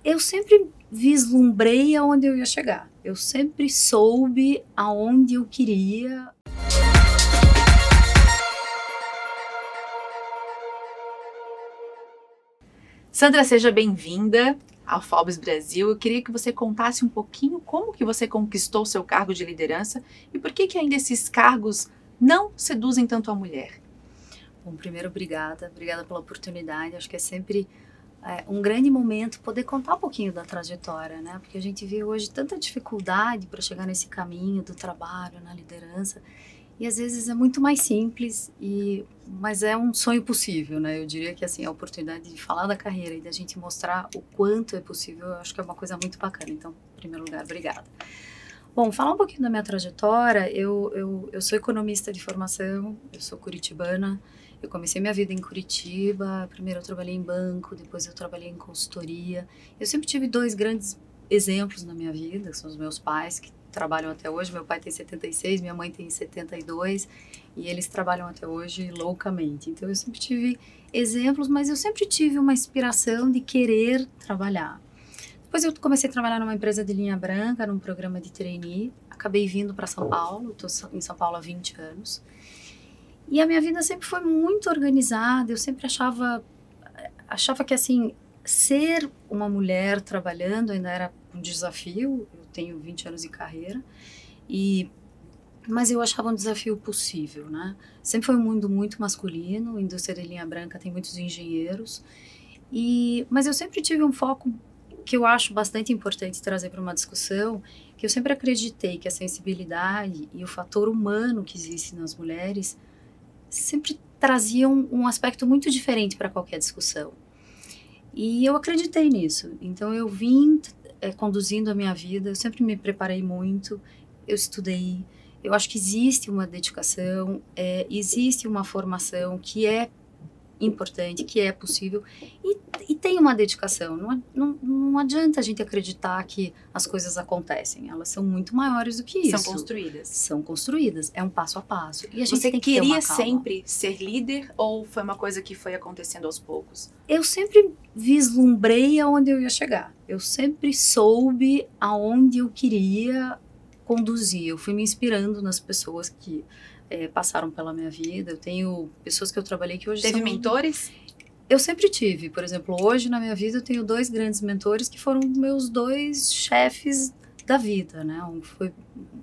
Eu sempre vislumbrei aonde eu ia chegar. Eu sempre soube aonde eu queria. Sandra, seja bem-vinda ao Forbes Brasil. Eu queria que você contasse um pouquinho como que você conquistou o seu cargo de liderança e por que ainda esses cargos não seduzem tanto a mulher. Bom, primeiro, obrigada pela oportunidade. Acho que é sempre um grande momento poder contar um pouquinho da trajetória, né? Porque a gente vê hoje tanta dificuldade para chegar nesse caminho do trabalho, na liderança, e às vezes é muito mais simples, mas é um sonho possível, né? Eu diria que assim, a oportunidade de falar da carreira e da gente mostrar o quanto é possível, eu acho que é uma coisa muito bacana. Então, em primeiro lugar, obrigada. Bom, falar um pouquinho da minha trajetória, eu sou economista de formação, eu sou curitibana, eu comecei minha vida em Curitiba, primeiro eu trabalhei em banco, depois eu trabalhei em consultoria. Eu sempre tive dois grandes exemplos na minha vida, que são os meus pais, que trabalham até hoje. Meu pai tem 76, minha mãe tem 72, e eles trabalham até hoje loucamente. Então eu sempre tive exemplos, mas eu sempre tive uma inspiração de querer trabalhar. Depois eu comecei a trabalhar numa empresa de linha branca, num programa de trainee. Acabei vindo para São Paulo, estou em São Paulo há 20 anos. E a minha vida sempre foi muito organizada, eu sempre achava que, assim, ser uma mulher trabalhando ainda era um desafio. Eu tenho 20 anos de carreira, mas eu achava um desafio possível, né? Sempre foi um mundo muito masculino, indústria de linha branca tem muitos engenheiros, mas eu sempre tive um foco que eu acho bastante importante trazer para uma discussão, que eu sempre acreditei que a sensibilidade e o fator humano que existe nas mulheres sempre traziam um aspecto muito diferente para qualquer discussão. E eu acreditei nisso. Então eu vim conduzindo a minha vida, eu sempre me preparei muito, eu estudei. Eu acho que existe uma dedicação, existe uma formação que é importante, que é possível, e tem uma dedicação. Não adianta a gente acreditar que as coisas acontecem, elas são muito maiores do que isso. São construídas. São construídas, é um passo a passo. E a gente Você tem que ter uma calma. sempre ser líder ou foi uma coisa que foi acontecendo aos poucos? Eu sempre vislumbrei aonde eu ia chegar. Eu sempre soube aonde eu queria conduzir. Eu fui me inspirando nas pessoas que passaram pela minha vida. Eu tenho pessoas que eu trabalhei que hoje Teve mentores? Eu sempre tive. Por exemplo, hoje na minha vida eu tenho dois grandes mentores que foram meus dois chefes da vida, né? Um foi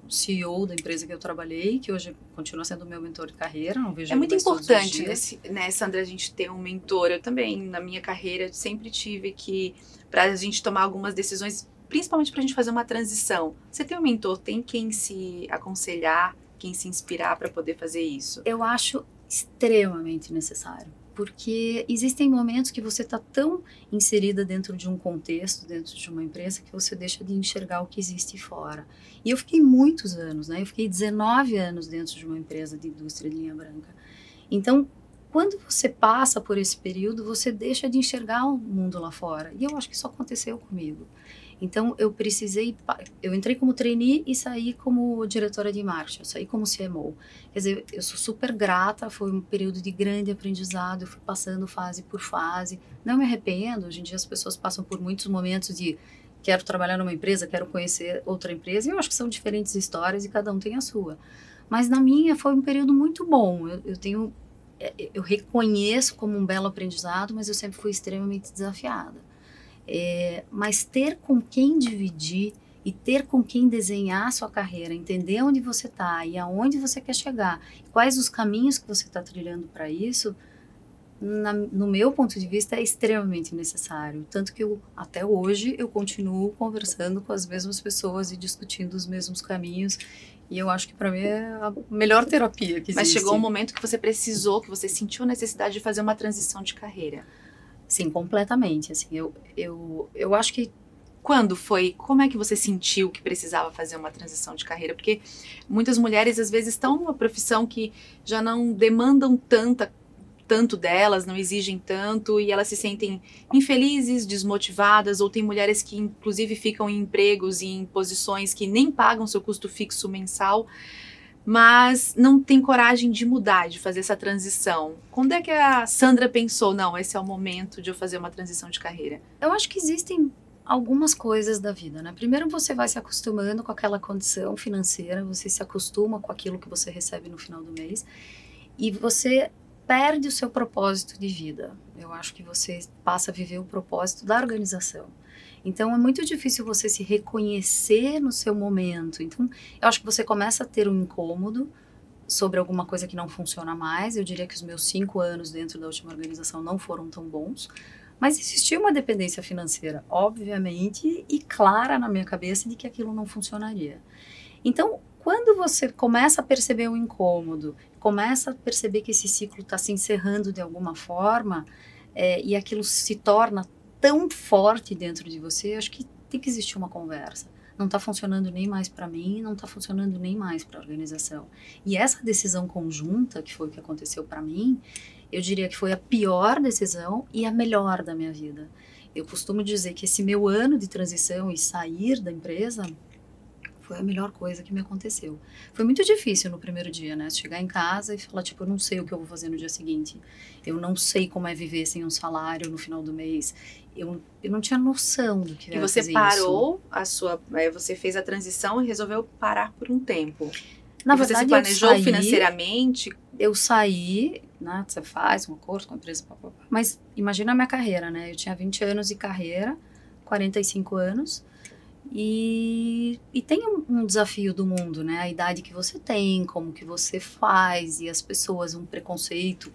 o CEO da empresa que eu trabalhei, que hoje continua sendo meu mentor de carreira. Não vejo É muito importante, né, Sandra, a gente ter um mentor. Eu também, na minha carreira, sempre tive que, para a gente tomar algumas decisões, principalmente para a gente fazer uma transição. Você tem um mentor, tem quem se aconselhar, quem se inspirar para poder fazer isso? Eu acho extremamente necessário, porque existem momentos que você está tão inserida dentro de um contexto, dentro de uma empresa, que você deixa de enxergar o que existe fora. E eu fiquei muitos anos, né? Eu fiquei 19 anos dentro de uma empresa de indústria de linha branca. Então, quando você passa por esse período, você deixa de enxergar o mundo lá fora. E eu acho que isso aconteceu comigo. Então, eu entrei como trainee e saí como diretora de marketing, eu saí como CMO. Quer dizer, eu sou super grata, foi um período de grande aprendizado, eu fui passando fase por fase. Não me arrependo, hoje em dia as pessoas passam por muitos momentos de quero trabalhar numa empresa, quero conhecer outra empresa, e eu acho que são diferentes histórias e cada um tem a sua. Mas na minha foi um período muito bom, eu reconheço como um belo aprendizado, mas eu sempre fui extremamente desafiada. Mas ter com quem dividir e ter com quem desenhar a sua carreira, entender onde você está e aonde você quer chegar, quais os caminhos que você está trilhando para isso, no meu ponto de vista, é extremamente necessário. Tanto que até hoje eu continuo conversando com as mesmas pessoas e discutindo os mesmos caminhos. E eu acho que para mim é a melhor terapia que existe. Mas chegou um momento que você precisou, que você sentiu a necessidade de fazer uma transição de carreira. Sim, completamente. Assim, eu acho que... Quando foi? Como é que você sentiu que precisava fazer uma transição de carreira? Porque muitas mulheres, às vezes, estão numa profissão que já não demandam tanto delas, não exigem tanto, e elas se sentem infelizes, desmotivadas, ou tem mulheres que, inclusive, ficam em empregos e em posições que nem pagam seu custo fixo mensal, mas não tem coragem de mudar, de fazer essa transição. Quando é que a Sandra pensou, não, esse é o momento de eu fazer uma transição de carreira? Eu acho que existem algumas coisas da vida, né? Primeiro você vai se acostumando com aquela condição financeira, você se acostuma com aquilo que você recebe no final do mês e você perde o seu propósito de vida. Eu acho que você passa a viver o propósito da organização. Então é muito difícil você se reconhecer no seu momento. Então eu acho que você começa a ter um incômodo sobre alguma coisa que não funciona mais. Eu diria que os meus 5 anos dentro da última organização não foram tão bons. Mas existia uma dependência financeira, obviamente, e clara na minha cabeça de que aquilo não funcionaria. Então, quando você começa a perceber o incômodo, começa a perceber que esse ciclo está se encerrando de alguma forma, e aquilo se torna tão forte dentro de você, acho que tem que existir uma conversa. Não está funcionando nem mais para mim, não está funcionando nem mais para a organização. E essa decisão conjunta, que foi o que aconteceu para mim, eu diria que foi a pior decisão e a melhor da minha vida. Eu costumo dizer que esse meu ano de transição e sair da empresa foi a melhor coisa que me aconteceu. Foi muito difícil no primeiro dia, né? Chegar em casa e falar, tipo, eu não sei o que eu vou fazer no dia seguinte. Eu não sei como é viver sem um salário no final do mês. Eu não tinha noção do que era fazer isso. E você parou você fez a transição e resolveu parar por um tempo. Na e verdade, você se planejou financeiramente? Eu saí, né? Você faz um acordo com a empresa, mas imagina a minha carreira, né? Eu tinha 20 anos de carreira, 45 anos, e tem um desafio do mundo, né? A idade que você tem, como que você faz, e as pessoas, um preconceito,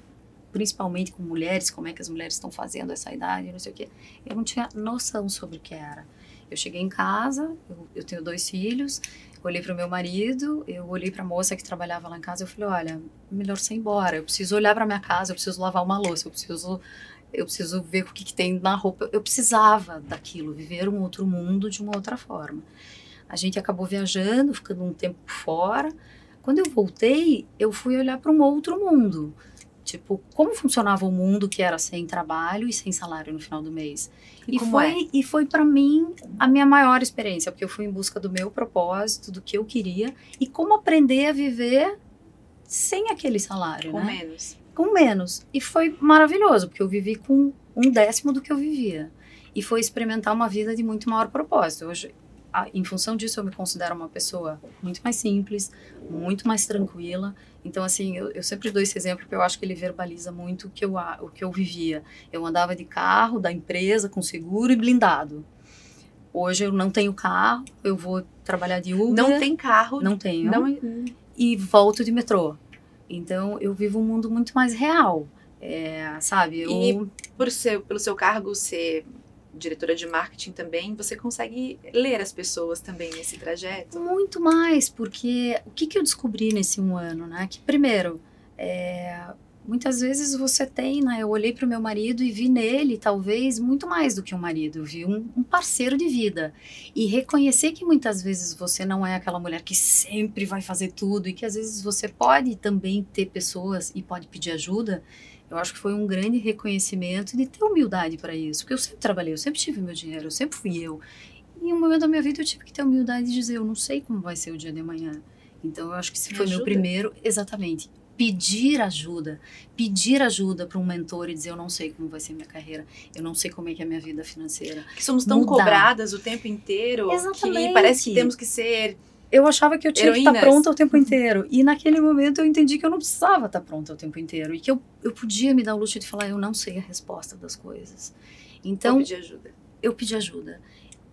principalmente com mulheres, como é que as mulheres estão fazendo essa idade, não sei o quê. Eu não tinha noção sobre o que era. Eu cheguei em casa, eu tenho 2 filhos, olhei para o meu marido, eu olhei para a moça que trabalhava lá em casa, eu falei, olha, melhor você ir embora, eu preciso olhar para minha casa, eu preciso lavar uma louça, eu preciso ver o que tem na roupa. Eu precisava daquilo, viver um outro mundo de uma outra forma. A gente acabou viajando, ficando um tempo fora. Quando eu voltei, eu fui olhar para um outro mundo. Tipo, como funcionava o mundo que era sem trabalho e sem salário no final do mês. E foi para mim a minha maior experiência, porque eu fui em busca do meu propósito, do que eu queria, e como aprender a viver sem aquele salário, com né? menos. Com menos. E foi maravilhoso, porque eu vivi com 1/10 do que eu vivia. E foi experimentar uma vida de muito maior propósito. Hoje, em função disso, eu me considero uma pessoa muito mais simples, muito mais tranquila. Então, assim, eu sempre dou esse exemplo, porque eu acho que ele verbaliza muito o que eu vivia. Eu andava de carro, da empresa, com seguro e blindado. Hoje eu não tenho carro, eu vou trabalhar de Uber. Não tem carro? Não tenho. Não... E volto de metrô. Então, eu vivo um mundo muito mais real, sabe? E pelo seu cargo ser diretora de marketing também, você consegue ler as pessoas também nesse trajeto? Muito mais, porque o que eu descobri nesse 1 ano, né? Que primeiro, muitas vezes você tem, né? Eu olhei para o meu marido e vi nele, talvez, muito mais do que um marido. Eu vi um parceiro de vida. E reconhecer que muitas vezes você não é aquela mulher que sempre vai fazer tudo e que às vezes você pode também ter pessoas e pode pedir ajuda. Eu acho que foi um grande reconhecimento de ter humildade para isso. Porque eu sempre trabalhei, eu sempre tive meu dinheiro, eu sempre fui eu. E em um momento da minha vida eu tive que ter humildade de dizer, eu não sei como vai ser o dia de amanhã. Então eu acho que esse foi meu primeiro, exatamente, pedir ajuda para um mentor e dizer, eu não sei como vai ser minha carreira, eu não sei como é que é a minha vida financeira. Que somos tão cobradas o tempo inteiro, exatamente, que parece que temos que ser... Eu achava que eu tinha que estar pronta o tempo inteiro. E naquele momento eu entendi que eu não precisava estar pronta o tempo inteiro. E que eu podia me dar o luxo de falar, eu não sei a resposta das coisas. Então, eu pedi ajuda.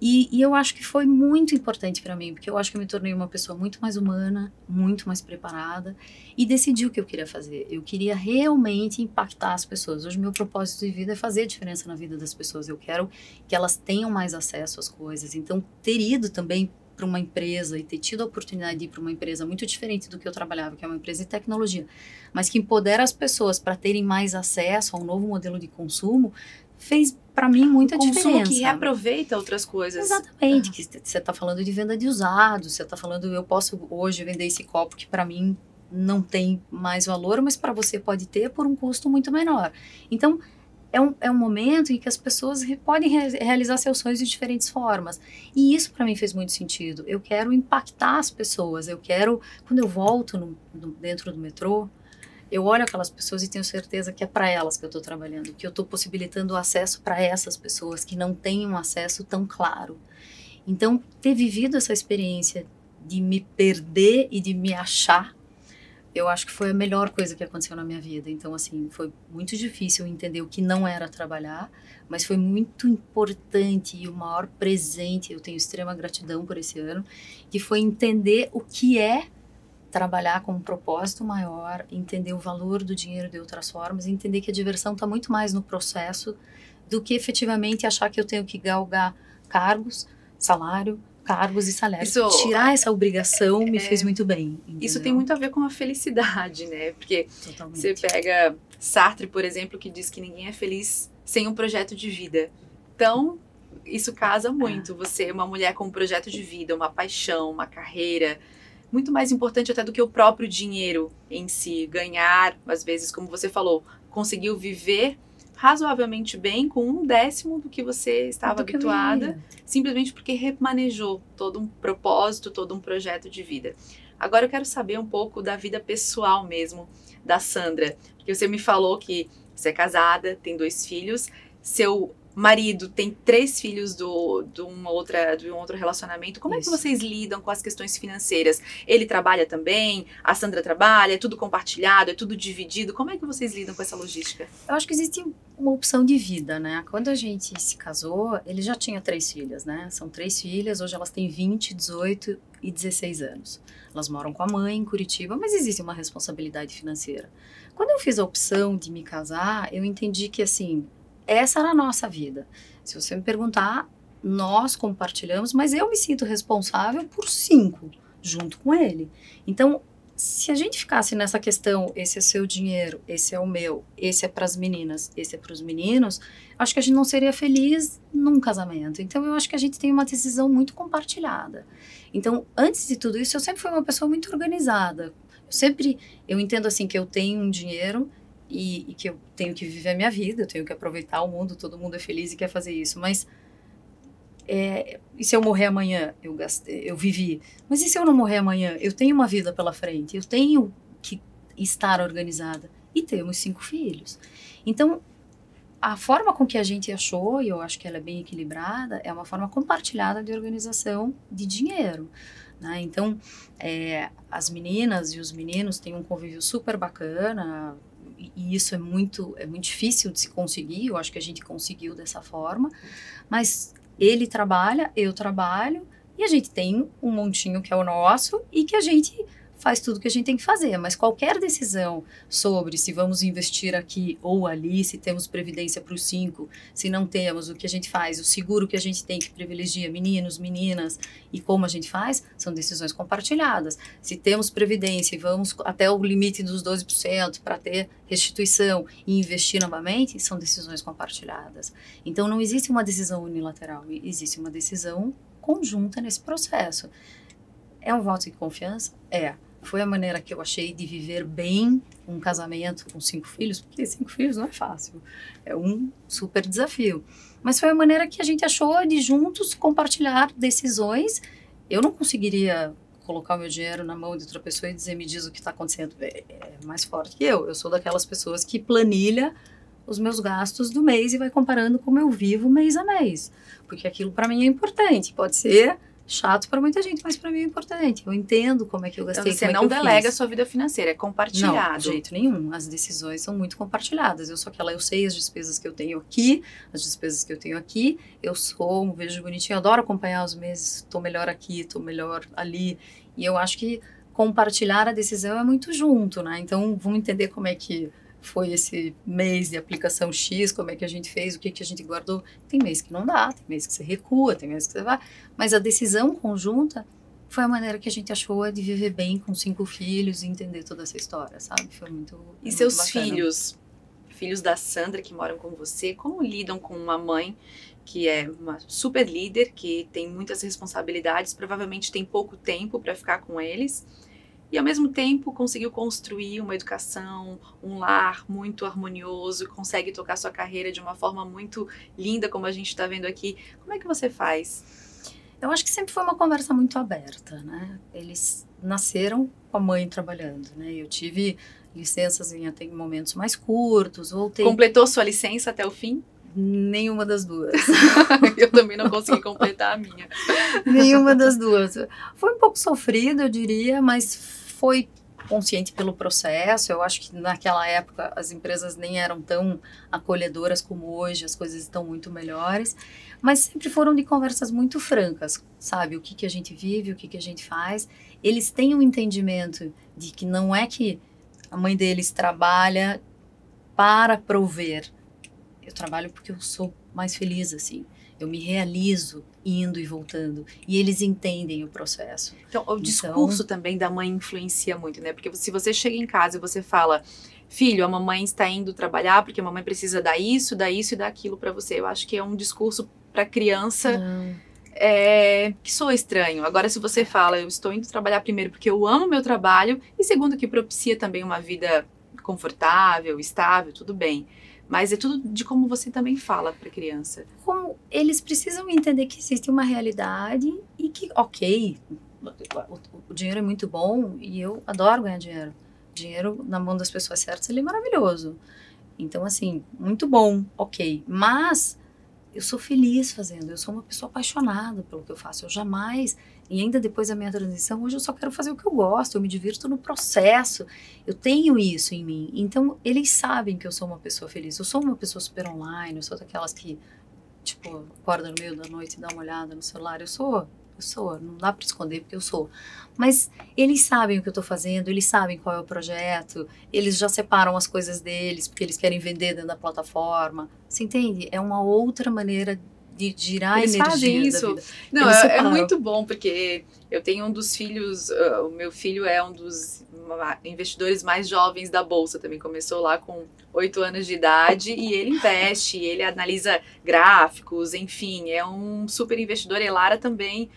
E eu acho que foi muito importante para mim, porque eu acho que eu me tornei uma pessoa muito mais humana, muito mais preparada, e decidi o que eu queria fazer. Eu queria realmente impactar as pessoas. Hoje, meu propósito de vida é fazer a diferença na vida das pessoas. Eu quero que elas tenham mais acesso às coisas. Então, ter ido também para uma empresa e ter tido a oportunidade de ir para uma empresa muito diferente do que eu trabalhava, que é uma empresa de tecnologia, mas que empodera as pessoas para terem mais acesso a um novo modelo de consumo, fez para mim muita diferença. Consumo que reaproveita outras coisas. Exatamente, que você está falando de venda de usados, você está falando, eu posso hoje vender esse copo que para mim não tem mais valor, mas para você pode ter por um custo muito menor. Então, é um momento em que as pessoas podem realizar seus sonhos de diferentes formas. E isso para mim fez muito sentido. Eu quero impactar as pessoas. Eu quero, quando eu volto dentro do metrô, eu olho aquelas pessoas e tenho certeza que é para elas que eu estou trabalhando, que eu estou possibilitando o acesso para essas pessoas que não têm um acesso tão claro. Então, ter vivido essa experiência de me perder e de me achar, eu acho que foi a melhor coisa que aconteceu na minha vida. Então, assim, foi muito difícil entender o que não era trabalhar, mas foi muito importante e o maior presente, eu tenho extrema gratidão por esse ano, que foi entender o que é trabalhar com um propósito maior, entender o valor do dinheiro de outras formas, entender que a diversão está muito mais no processo do que efetivamente achar que eu tenho que galgar cargos, salário, cargos e salários. Tirar essa obrigação me fez muito bem. Entendeu? Isso tem muito a ver com a felicidade, né? Porque Totalmente. você pega Sartre, por exemplo, que diz que ninguém é feliz sem um projeto de vida. Então, isso casa muito. Você é uma mulher com um projeto de vida, uma paixão, uma carreira, muito mais importante até do que o próprio dinheiro em si. Ganhar, às vezes, como você falou, conseguiu viver razoavelmente bem com 1/10 do que você estava habituada, simplesmente porque remanejou todo um propósito, todo um projeto de vida. Agora eu quero saber um pouco da vida pessoal mesmo da Sandra, porque você me falou que você é casada, tem 2 filhos, seu marido tem 3 filhos de um outro relacionamento. Como é que vocês lidam com as questões financeiras? Ele trabalha também? A Sandra trabalha? É tudo compartilhado? É tudo dividido? Como é que vocês lidam com essa logística? Eu acho que existe uma opção de vida, né? Quando a gente se casou, ele já tinha 3 filhas, né? São 3 filhas, hoje elas têm 20, 18 e 16 anos. Elas moram com a mãe em Curitiba, mas existe uma responsabilidade financeira. Quando eu fiz a opção de me casar, eu entendi que, assim, essa era a nossa vida. Se você me perguntar, nós compartilhamos, mas eu me sinto responsável por 5, junto com ele. Então, se a gente ficasse nessa questão, esse é seu dinheiro, esse é o meu, esse é para as meninas, esse é para os meninos, acho que a gente não seria feliz num casamento. Então, eu acho que a gente tem uma decisão muito compartilhada. Então, antes de tudo isso, eu sempre fui uma pessoa muito organizada. Eu entendo assim que eu tenho um dinheiro e que eu tenho que viver a minha vida, eu tenho que aproveitar o mundo, todo mundo é feliz e quer fazer isso, mas e se eu morrer amanhã? Eu vivi. Mas e se eu não morrer amanhã? Eu tenho uma vida pela frente, eu tenho que estar organizada. E temos 5 filhos. Então, a forma com que a gente achou, e eu acho que ela é bem equilibrada, é uma forma compartilhada de organização de dinheiro. Né? Então, as meninas e os meninos têm um convívio super bacana, e isso é muito difícil de se conseguir, eu acho que a gente conseguiu dessa forma, mas ele trabalha, eu trabalho, e a gente tem um montinho que é o nosso, e que a gente faz tudo que a gente tem que fazer, mas qualquer decisão sobre se vamos investir aqui ou ali, se temos previdência para os 5, se não temos, o que a gente faz, o seguro que a gente tem que privilegia meninos, meninas, e como a gente faz, são decisões compartilhadas. Se temos previdência e vamos até o limite dos 12% para ter restituição e investir novamente, são decisões compartilhadas. Então não existe uma decisão unilateral, existe uma decisão conjunta nesse processo. É um voto de confiança? Foi a maneira que eu achei de viver bem um casamento com 5 filhos, porque 5 filhos não é fácil, é um super desafio. Mas foi a maneira que a gente achou de juntos compartilhar decisões. Eu não conseguiria colocar o meu dinheiro na mão de outra pessoa e dizer, me diz o que está acontecendo. É mais forte que eu sou daquelas pessoas que planilha os meus gastos do mês e vai comparando como eu vivo mês a mês, porque aquilo para mim é importante, pode ser chato para muita gente, mas para mim é importante. Eu entendo como é que eu gastei. Então, você não delega a sua vida financeira, é compartilhado. Não, de jeito nenhum. As decisões são muito compartilhadas. Eu sei as despesas que eu tenho aqui, as despesas que eu tenho aqui. Eu vejo bonitinho, eu adoro acompanhar os meses. Estou melhor aqui, estou melhor ali. E eu acho que compartilhar a decisão é muito junto, né? Então, vamos entender como é que foi esse mês de aplicação X, como é que a gente fez, o que a gente guardou. Tem mês que não dá, tem mês que você recua, tem mês que você vai. Mas a decisão conjunta foi a maneira que a gente achou de viver bem com 5 filhos e entender toda essa história, sabe? Foi muito E seus filhos da Sandra que moram com você, como lidam com uma mãe que é uma super líder, que tem muitas responsabilidades, provavelmente tem pouco tempo para ficar com eles, e ao mesmo tempo conseguiu construir uma educação, um lar muito harmonioso, consegue tocar sua carreira de uma forma muito linda, como a gente está vendo aqui. Como é que você faz? Eu acho que sempre foi uma conversa muito aberta, né? Eles nasceram com a mãe trabalhando, né? Eu tive licenças em até momentos mais curtos, voltei. Completou sua licença até o fim? Nenhuma das duas. Eu também não consegui completar a minha. Nenhuma das duas. Foi um pouco sofrido, eu diria, mas foi consciente pelo processo. Eu acho que naquela época as empresas nem eram tão acolhedoras como hoje, as coisas estão muito melhores, mas sempre foram de conversas muito francas, sabe? O que que a gente vive, o que que a gente faz. Eles têm um entendimento de que não é que a mãe deles trabalha para prover. Eu trabalho porque eu sou mais feliz, assim. Eu me realizo indo e voltando. E eles entendem o processo. Então, o discurso também da mãe influencia muito, né? Porque se você chega em casa e você fala, filho, a mamãe está indo trabalhar porque a mamãe precisa dar isso e daquilo para você. Eu acho que é um discurso para criança que soa estranho. Agora, se você fala, eu estou indo trabalhar primeiro porque eu amo meu trabalho e segundo que propicia também uma vida confortável, estável, tudo bem. Mas é tudo de como você também fala para a criança. Como eles precisam entender que existe uma realidade e que, ok, o dinheiro é muito bom e eu adoro ganhar dinheiro. Dinheiro na mão das pessoas certas, ele é maravilhoso. Então, assim, muito bom, ok. Mas eu sou feliz fazendo, eu sou uma pessoa apaixonada pelo que eu faço. Eu jamais, e ainda depois da minha transição, hoje eu só quero fazer o que eu gosto, eu me divirto no processo, eu tenho isso em mim. Então, eles sabem que eu sou uma pessoa feliz. Eu sou uma pessoa super online, eu sou daquelas que, tipo, acorda no meio da noite e dá uma olhada no celular. Eu sou, não dá para esconder porque eu sou. Mas eles sabem o que eu estou fazendo, eles sabem qual é o projeto, eles já separam as coisas deles porque eles querem vender dentro da plataforma. Você entende? É uma outra maneira de girar Eles a energia fazem da isso. vida. Não, Eles é separam. muito bom, porque eu tenho um dos filhos, o meu filho é um dos investidores mais jovens da Bolsa, também começou lá com 8 anos de idade, e ele investe, ele analisa gráficos, enfim, é um super investidor. Elara também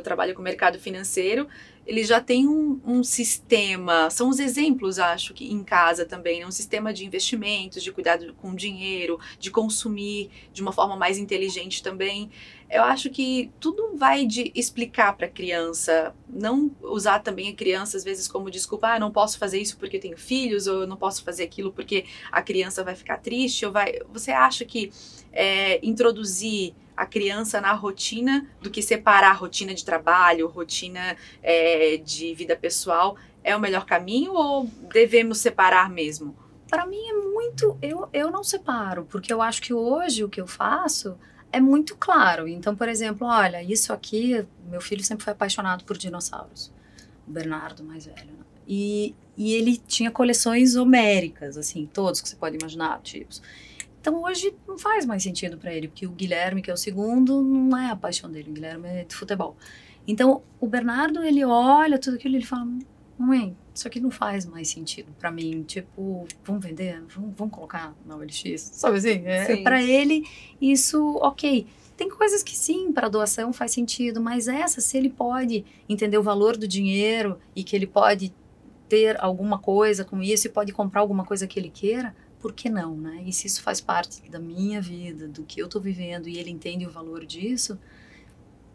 trabalha com o mercado financeiro. Ele já tem um sistema, são os exemplos, acho, que em casa também, né? Um sistema de investimentos, de cuidado com dinheiro, de consumir de uma forma mais inteligente também. Eu acho que tudo vai de explicar para a criança, não usar também a criança às vezes como desculpa, não posso fazer isso porque tenho filhos, ou eu não posso fazer aquilo porque a criança vai ficar triste, ou vai... Você acha que introduzir a criança na rotina do que separar a rotina de trabalho, rotina de vida pessoal, é o melhor caminho ou devemos separar mesmo? Para mim é muito... Eu não separo, porque eu acho que hoje o que eu faço é muito claro. Então, por exemplo, olha, isso aqui, meu filho sempre foi apaixonado por dinossauros. O Bernardo, mais velho, né? E ele tinha coleções homéricas, assim, todos que você pode imaginar, tipos. Então, hoje não faz mais sentido para ele, porque o Guilherme, que é o segundo, não é a paixão dele. O Guilherme é de futebol. Então, o Bernardo, ele olha tudo aquilo e ele fala, mãe, isso aqui não faz mais sentido para mim. Tipo, vamos vender? Vamos colocar na OLX? Sabe assim? Para ele, isso, ok. Tem coisas que sim, para doação faz sentido, mas essa, se ele pode entender o valor do dinheiro e que ele pode ter alguma coisa com isso e pode comprar alguma coisa que ele queira, por que não, né? E se isso faz parte da minha vida, do que eu tô vivendo e ele entende o valor disso,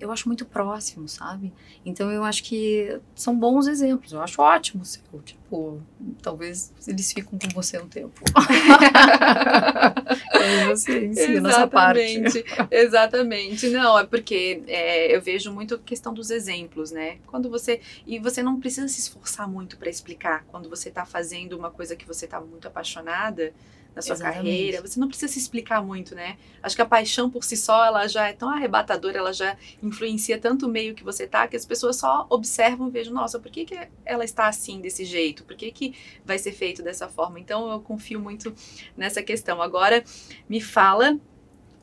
eu acho muito próximo, sabe? Então eu acho que são bons exemplos, eu acho ótimo, tipo, talvez eles ficam com você um tempo. Aí você ensina essa parte. Exatamente. Não, é porque eu vejo muito a questão dos exemplos, né? E você não precisa se esforçar muito para explicar quando você tá fazendo uma coisa que você tá muito apaixonada na sua carreira, você não precisa se explicar muito, né? Acho que a paixão por si só, ela já é tão arrebatadora, ela já influencia tanto o meio que você tá, que as pessoas só observam e vejam, nossa, por que ela está assim, desse jeito? Por que vai ser feito dessa forma? Então, eu confio muito nessa questão. Agora, me fala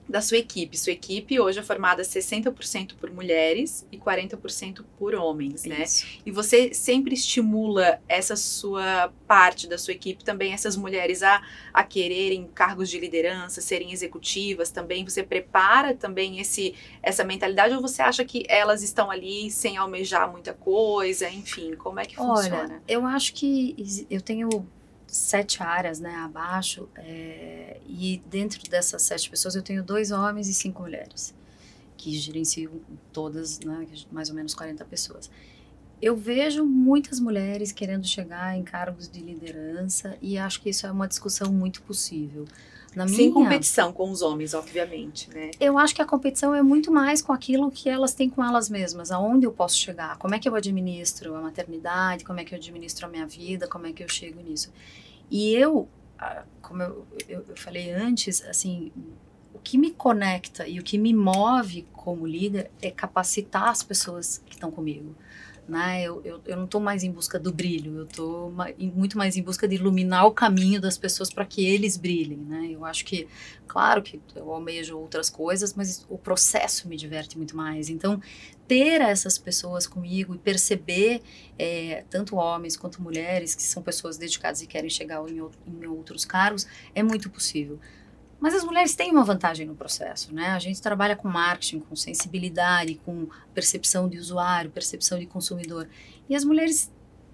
da sua equipe. Sua equipe hoje é formada 60% por mulheres e 40% por homens, né? E você sempre estimula essa sua parte da sua equipe também, essas mulheres a quererem cargos de liderança, serem executivas também? Você prepara também essa mentalidade ou você acha que elas estão ali sem almejar muita coisa? Enfim, como é que funciona? Olha, eu acho que eu tenho 7 áreas, né, abaixo, e dentro dessas 7 pessoas eu tenho 2 homens e 5 mulheres. que gerencio todas, né, mais ou menos 40 pessoas. Eu vejo muitas mulheres querendo chegar em cargos de liderança e acho que isso é uma discussão muito possível. Sem competição com os homens, obviamente, né? Eu acho que a competição é muito mais com aquilo que elas têm com elas mesmas. Aonde eu posso chegar? Como é que eu administro a maternidade? Como é que eu administro a minha vida? Como é que eu chego nisso? E como eu falei antes, assim, o que me conecta e o que me move como líder é capacitar as pessoas que estão comigo. Né? Eu não estou mais em busca do brilho, eu estou muito mais em busca de iluminar o caminho das pessoas para que eles brilhem, né? Eu acho que, claro que eu almejo outras coisas, mas o processo me diverte muito mais. Então, ter essas pessoas comigo e perceber, tanto homens quanto mulheres, que são pessoas dedicadas e querem chegar em outros cargos, é muito possível. Mas as mulheres têm uma vantagem no processo, né? A gente trabalha com marketing, com sensibilidade, com percepção de usuário, percepção de consumidor. E as mulheres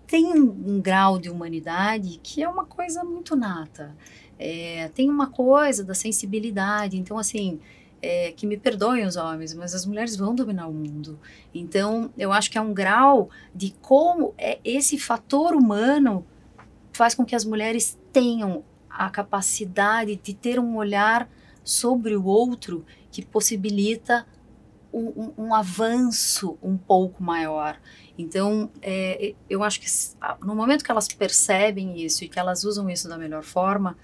têm um grau de humanidade que é uma coisa muito nata. Tem uma coisa da sensibilidade. Então, assim, que me perdoem os homens, mas as mulheres vão dominar o mundo. Então, eu acho que é um grau de como esse fator humano faz com que as mulheres tenham a capacidade de ter um olhar sobre o outro que possibilita um avanço um pouco maior. Então, eu acho que no momento que elas percebem isso e que elas usam isso da melhor forma,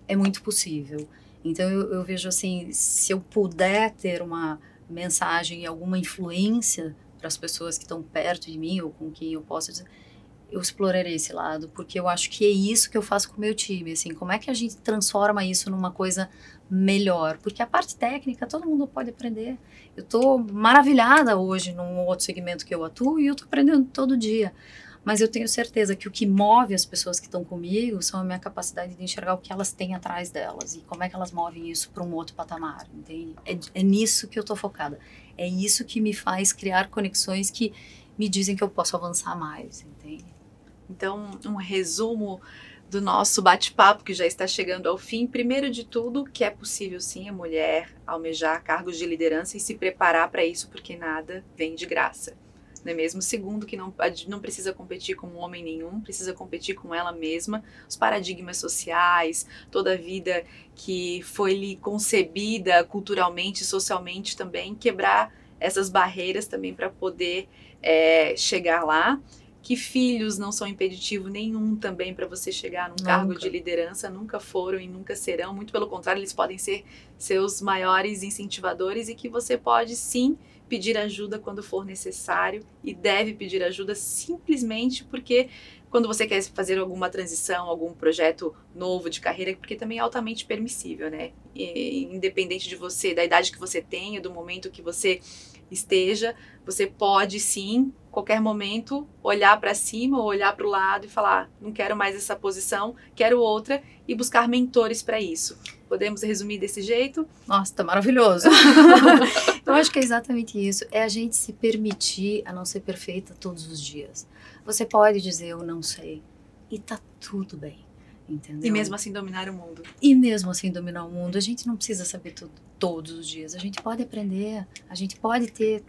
é muito possível. Então, eu vejo assim, se eu puder ter uma mensagem e alguma influência para as pessoas que estão perto de mim ou com quem eu posso dizer, eu explorarei esse lado, porque eu acho que é isso que eu faço com o meu time, assim, como é que a gente transforma isso numa coisa melhor, porque a parte técnica todo mundo pode aprender. Eu estou maravilhada hoje num outro segmento que eu atuo e eu estou aprendendo todo dia, mas eu tenho certeza que o que move as pessoas que estão comigo são a minha capacidade de enxergar o que elas têm atrás delas e como é que elas movem isso para um outro patamar, entende? É nisso que eu estou focada, é isso que me faz criar conexões que me dizem que eu posso avançar mais, entende? Então, um resumo do nosso bate-papo, que já está chegando ao fim. Primeiro de tudo, que é possível sim a mulher almejar cargos de liderança e se preparar para isso, porque nada vem de graça. Não é mesmo? Segundo, que não precisa competir com homem nenhum, precisa competir com ela mesma. Os paradigmas sociais, toda a vida que foi lhe concebida culturalmente, socialmente também, quebrar essas barreiras também para poder chegar lá. Que filhos não são impeditivo nenhum também para você chegar num cargo de liderança, nunca foram e nunca serão, muito pelo contrário, eles podem ser seus maiores incentivadores e que você pode sim pedir ajuda quando for necessário e deve pedir ajuda simplesmente porque quando você quer fazer alguma transição, algum projeto novo de carreira, porque também é altamente permissível, né? Independente de você, da idade que você tenha, do momento que você esteja, você pode sim, qualquer momento, olhar para cima ou olhar para o lado e falar, não quero mais essa posição, quero outra, e buscar mentores para isso. Podemos resumir desse jeito? Nossa, tá maravilhoso. Eu acho que é exatamente isso. É a gente se permitir a não ser perfeita todos os dias. Você pode dizer eu não sei e tá tudo bem, entendeu? E mesmo assim dominar o mundo. E mesmo assim dominar o mundo. A gente não precisa saber tudo todos os dias. A gente pode aprender, a gente pode ter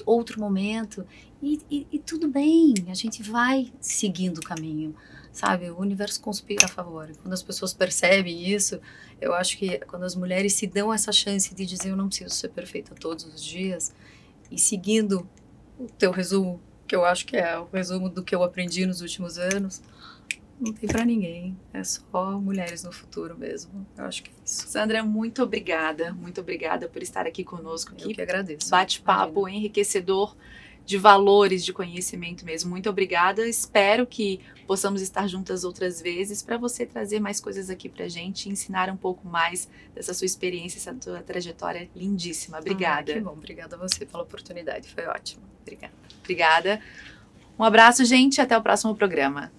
outro momento e tudo bem. A gente vai seguindo o caminho, sabe? O universo conspira a favor. Quando as pessoas percebem isso, eu acho que quando as mulheres se dão essa chance de dizer eu não preciso ser perfeita todos os dias e seguindo o teu resumo, que eu acho que é o resumo do que eu aprendi nos últimos anos, não tem pra ninguém, é só mulheres no futuro mesmo. Eu acho que é isso. Sandra, muito obrigada por estar aqui conosco. Eu que agradeço. Bate-papo enriquecedor de valores, de conhecimento mesmo. Muito obrigada. Espero que possamos estar juntas outras vezes para você trazer mais coisas aqui pra gente e ensinar um pouco mais dessa sua experiência, essa tua trajetória lindíssima. Obrigada. Que bom, obrigada a você pela oportunidade, foi ótimo. Obrigada. Obrigada. Um abraço, gente, até o próximo programa.